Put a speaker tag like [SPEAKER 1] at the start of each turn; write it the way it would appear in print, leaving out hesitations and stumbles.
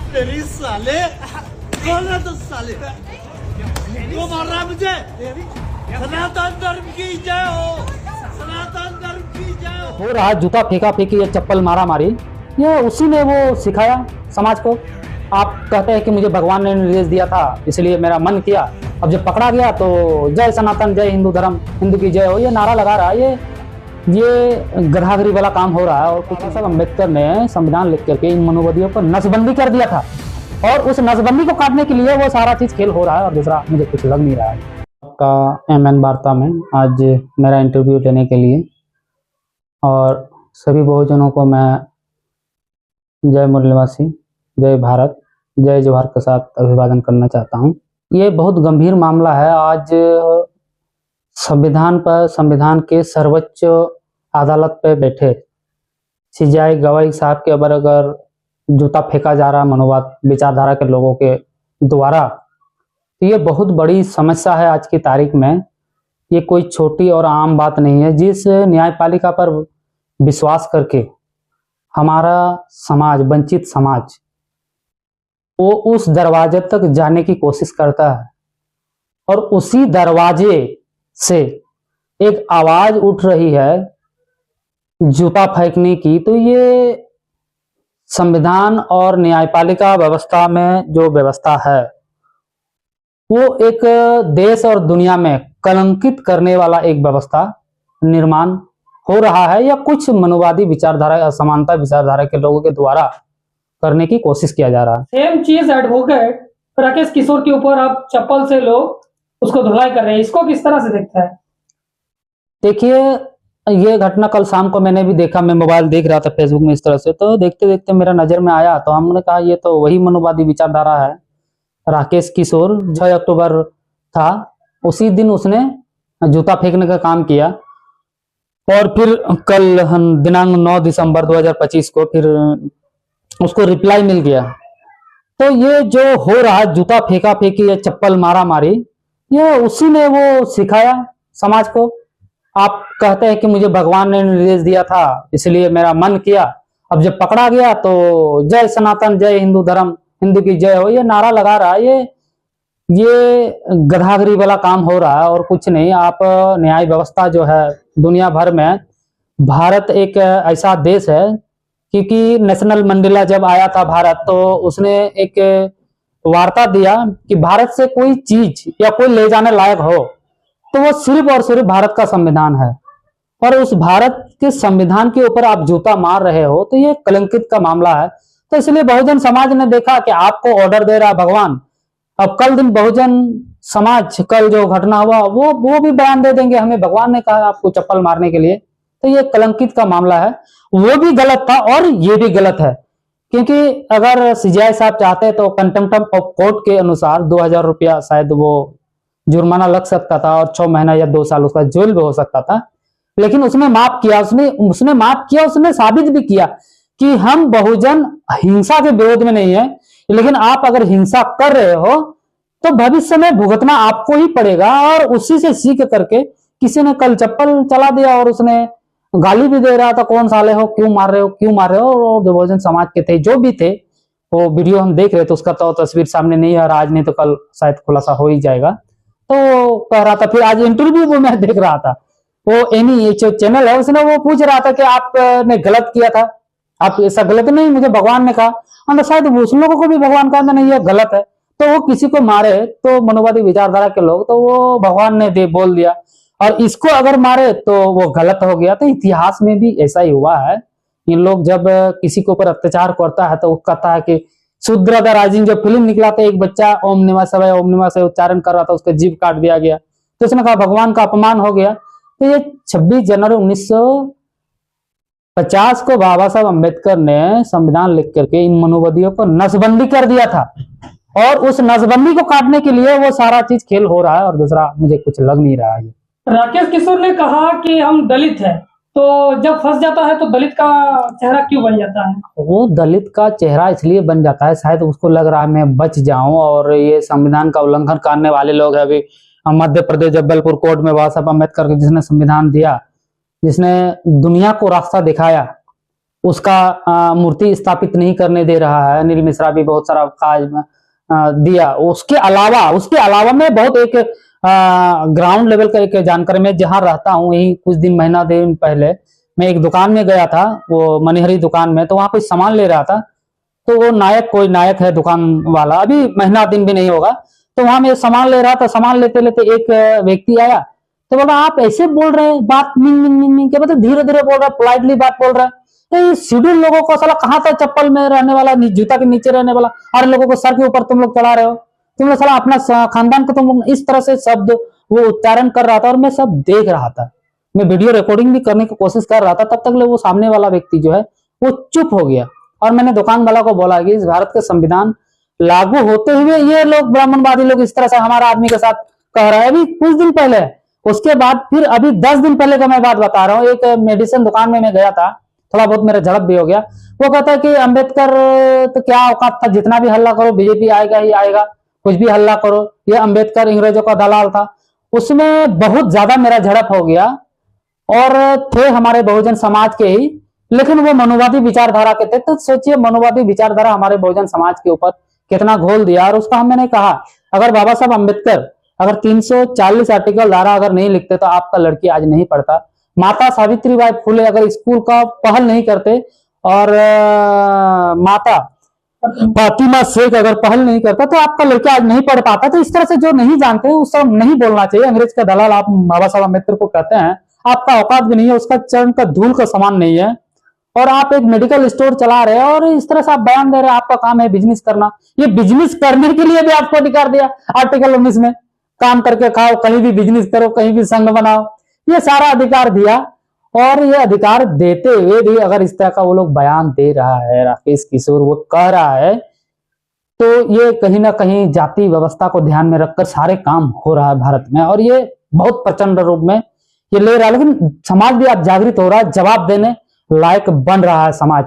[SPEAKER 1] तेरी साले कौन है तो साले वो मार रहा है मुझे। सनातन धर्म की जय हो, सनातन धर्म की जय
[SPEAKER 2] हो रहा जूता फेंका फेंकी, ये चप्पल मारा मारी, ये उसी ने वो सिखाया समाज को। आप कहते हैं कि मुझे भगवान ने निर्देश दिया था इसलिए मेरा मन किया, अब जब पकड़ा गया तो जय सनातन, जय हिंदू धर्म, हिंदू की जय हो, ये नारा लगा रहा है। ये गधागिरी वाला काम हो रहा है। और कुछ सब अम्बेडकर ने संविधान लिख करके इन मनोवादियों पर नसबंदी कर दिया था, और उस नसबंदी को काटने के लिए वो सारा चीज खेल हो रहा है, और दूसरा मुझे कुछ लग नहीं रहा है। आपका MN वार्ता में आज मेरा इंटरव्यू लेने के लिए, और सभी बहुजनों को मैं जय मूल्यवासी, जय भारत, जय जवाहर के साथ अभिवादन करना चाहता हूँ। ये बहुत गंभीर मामला है। आज संविधान पर, संविधान के सर्वोच्च अदालत पे बैठे CJI गवाई साहब के ऊपर अगर जूता फेंका जा रहा है मनोवाद विचारधारा के लोगों के द्वारा, तो ये बहुत बड़ी समस्या है आज की तारीख में। ये कोई छोटी और आम बात नहीं है। जिस न्यायपालिका पर विश्वास करके हमारा समाज, वंचित समाज, वो उस दरवाजे तक जाने की कोशिश करता है, और उसी दरवाजे से एक आवाज उठ रही है जूता फेंकने की, तो ये संविधान और न्यायपालिका व्यवस्था में जो व्यवस्था है वो एक देश और दुनिया में कलंकित करने वाला एक व्यवस्था निर्माण हो रहा है, या कुछ मनोवादी विचारधारा, असमानता विचारधारा के लोगों के द्वारा करने की कोशिश किया जा रहा है।
[SPEAKER 3] सेम चीज एडवोकेट राकेश किशोर के ऊपर आप चप्पल से लोग उसको धुलाई कर रहे हैं, इसको किस तरह से देखता है?
[SPEAKER 2] देखिए, ये घटना कल शाम को मैंने भी देखा। मैं मोबाइल देख रहा था फेसबुक में इस तरह से, तो देखते देखते मेरा नजर में आया, तो हमने कहा ये तो वही मनोवादी विचारधारा है। राकेश किशोर 6 अक्टूबर था, उसी दिन उसने जूता फेंकने का काम किया, और फिर कल दिनांक 9 दिसंबर 2025 को फिर उसको रिप्लाई मिल गया। तो ये जो हो रहा है जूता फेंका फेंकी, ये चप्पल मारा मारी, ये उसी ने वो सिखाया समाज को। आप कहते हैं कि मुझे भगवान ने निर्देश दिया था इसलिए मेरा मन किया, अब जब पकड़ा गया तो जय सनातन, जय हिंदू धर्म, हिंदू की जय हो, ये नारा लगा रहा है। ये गधागिरी वाला काम हो रहा है और कुछ नहीं। आप न्याय व्यवस्था जो है दुनिया भर में, भारत एक ऐसा देश है, क्योंकि नेशनल मंडेला जब आया था भारत, तो उसने एक वार्ता दिया कि भारत से कोई चीज या कोई ले जाने लायक हो तो वो सिर्फ और सिर्फ भारत का संविधान है, और उस भारत के संविधान के ऊपर आप जूता मार रहे हो तो ये कलंकित का मामला है। तो इसलिए बहुजन समाज ने देखा कि आपको ऑर्डर दे रहा भगवान, अब कल दिन बहुजन समाज, कल जो घटना हुआ वो भी बयान दे देंगे, हमें भगवान ने कहा आपको चप्पल मारने के लिए। तो ये कलंकित का मामला है। वो भी गलत था और ये भी गलत है, क्योंकि अगर CJI साहब चाहते तो कंटेम्प्ट ऑफ कोर्ट के अनुसार 2000 रुपया शायद वो जुर्माना लग सकता था, और 6 महीना या 2 साल उसका जेल भी हो सकता था। लेकिन उसने माफ किया, उसने माफ किया, उसने साबित भी किया कि हम बहुजन हिंसा के विरोध में नहीं है, लेकिन आप अगर हिंसा कर रहे हो तो भविष्य में भुगतना आपको ही पड़ेगा। और उसी से सीख करके किसी ने कल चप्पल चला दिया, और उसने गाली भी दे रहा था, कौन साले हो, क्यों मार रहे हो, क्यों मार रहे हो। और जो बहुजन समाज के थे, जो भी थे, वो वीडियो हम देख रहे थे, उसका तो तस्वीर सामने नहीं है, और आज नहीं तो कल शायद खुलासा हो ही जाएगा। तो कह रहा था, फिर आज इंटरव्यू वो मैं देख रहा था, वो एनी जो चैनल है उसने वो पूछ रहा था कि आपने गलत किया था, आप ऐसा गलत नहीं, मुझे भगवान ने कहा, और शायद उस लोगों को भी भगवान कहा नहीं ये गलत है। तो वो किसी को मारे तो मनोवादी विचारधारा के लोग, तो वो भगवान ने बोल दिया, और इसको अगर मारे तो वो गलत हो गया। तो इतिहास में भी ऐसा ही हुआ है। इन लोग जब किसी के ऊपर अत्याचार करता है तो वो कहता है कि शूद्र द राइजिंग, जो फिल्म निकला था, एक बच्चा ओम नमः शिवाय, ओम नमः शिवाय उच्चारण कर रहा था, उसका जीभ काट दिया गया, तो उसने कहा भगवान का अपमान हो गया। तो ये 26 जनवरी 1950 को बाबा साहब अम्बेडकर ने संविधान लिख करके इन मनोवादियों को नसबंदी कर दिया था, और उस नसबंदी को काटने के लिए वो सारा चीज खेल हो रहा है, और दूसरा मुझे कुछ लग नहीं रहा है।
[SPEAKER 3] राकेश किशोर ने कहा कि हम दलित हैं, तो जब फंस जाता है तो दलित का चेहरा क्यों बन जाता है? वो
[SPEAKER 2] दलित का चेहरा इसलिए बन जाता है, शायद उसको लग रहा है मैं बच जाऊं, और ये संविधान का उल्लंघन करने वाले लोग हैं। अभी मध्य प्रदेश जबलपुर कोर्ट में बाबा साहब अम्बेडकर जिसने संविधान दिया, जिसने दुनिया को रास्ता दिखाया उसका मूर्ति स्थापित नहीं करने दे रहा है। अनिल मिश्रा भी बहुत सारा काज दिया। उसके अलावा मैं बहुत एक ग्राउंड लेवल का एक जानकारी में जहां रहता हूं, यही कुछ महीना दिन पहले मैं एक दुकान में गया था, वो मनिहरी दुकान में, तो वहां कोई सामान ले रहा था। तो वो कोई नायक है दुकान वाला, अभी महीना दिन भी नहीं होगा। तो वहां मैं सामान ले रहा था, सामान लेते लेते एक व्यक्ति आया तो बोला आप ऐसे बोल रहे हैं, बात मिंग मिंग मिंग मिंग के, मतलब धीरे धीरे बोल रहा है, पोलाइटली बात बोल रहा है। तो शेड्यूल लोगों को साला कहाँ था चप्पल में रहने वाला, जूता के नीचे रहने वाला, और लोगों को सर के ऊपर तुम लोग चढ़ा रहे हो। तुम लोग साला अपना खानदान को तुम लोग इस तरह से शब्द वो उच्चारण कर रहा था और मैं सब देख रहा था। मैं वीडियो रिकॉर्डिंग भी करने की कोशिश कर रहा था, तब तक वो सामने वाला व्यक्ति जो है वो चुप हो गया। और मैंने दुकान वाला को बोला कि इस भारत के संविधान लागू होते हुए ये लोग ब्राह्मणवादी लोग इस तरह से हमारा आदमी के साथ कह रहा है, अभी कुछ दिन पहले। उसके बाद फिर अभी 10 दिन पहले का मैं बात बता रहा हूँ, एक मेडिसिन दुकान में मैं गया था, थोड़ा बहुत मेरा झड़प भी हो गया। वो कहता है कि अंबेडकर तो क्या औकात था, जितना भी हल्ला करो बीजेपी आएगा ही आएगा, कुछ भी हल्ला करो, ये अंबेडकर अंग्रेजों का दलाल था। उसमें बहुत ज्यादा मेरा झड़प हो गया। और थे हमारे बहुजन समाज के ही, लेकिन वो मनुवादी विचारधारा के थे। तो सोचिए मनुवादी विचारधारा हमारे बहुजन समाज के ऊपर कितना घोल दिया। और उसका मैंने कहा अगर बाबा साहब अम्बेडकर अगर 340 आर्टिकल धारा अगर नहीं लिखते तो आपका लड़की आज नहीं पढ़ता। माता सावित्रीबाई फुले अगर स्कूल का पहल नहीं करते और माता फातिमा शेख अगर पहल नहीं करता तो आपका लड़का आज नहीं पढ़ पाता। तो इस तरह से जो नहीं जानते उस तरह नहीं बोलना चाहिए। अंग्रेज का दलाल आप बाबा साहब अम्बेडकर को कहते हैं, आपका औकात भी नहीं है, उसका चरण का धूल का समान नहीं है। और आप एक मेडिकल स्टोर चला रहे हैं और इस तरह से आप बयान दे रहे हैं आपका काम है बिजनेस करना। ये बिजनेस करने के लिए भी आपको अधिकार दिया आर्टिकल 19 में, काम करके खाओ, कहीं भी बिजनेस करो, कहीं भी संघ बनाओ, ये सारा अधिकार दिया। और ये अधिकार देते हुए भी अगर इस तरह का वो लोग बयान दे रहा है, राकेश किशोर वो कह रहा है, तो ये कहीं ना कहीं जाति व्यवस्था को ध्यान में रखकर सारे काम हो रहा है भारत में। और ये बहुत प्रचंड रूप में ये ले रहा है। लेकिन समाज भी आज जागृत हो रहा है, जवाब देने लायक बन रहा है समाज।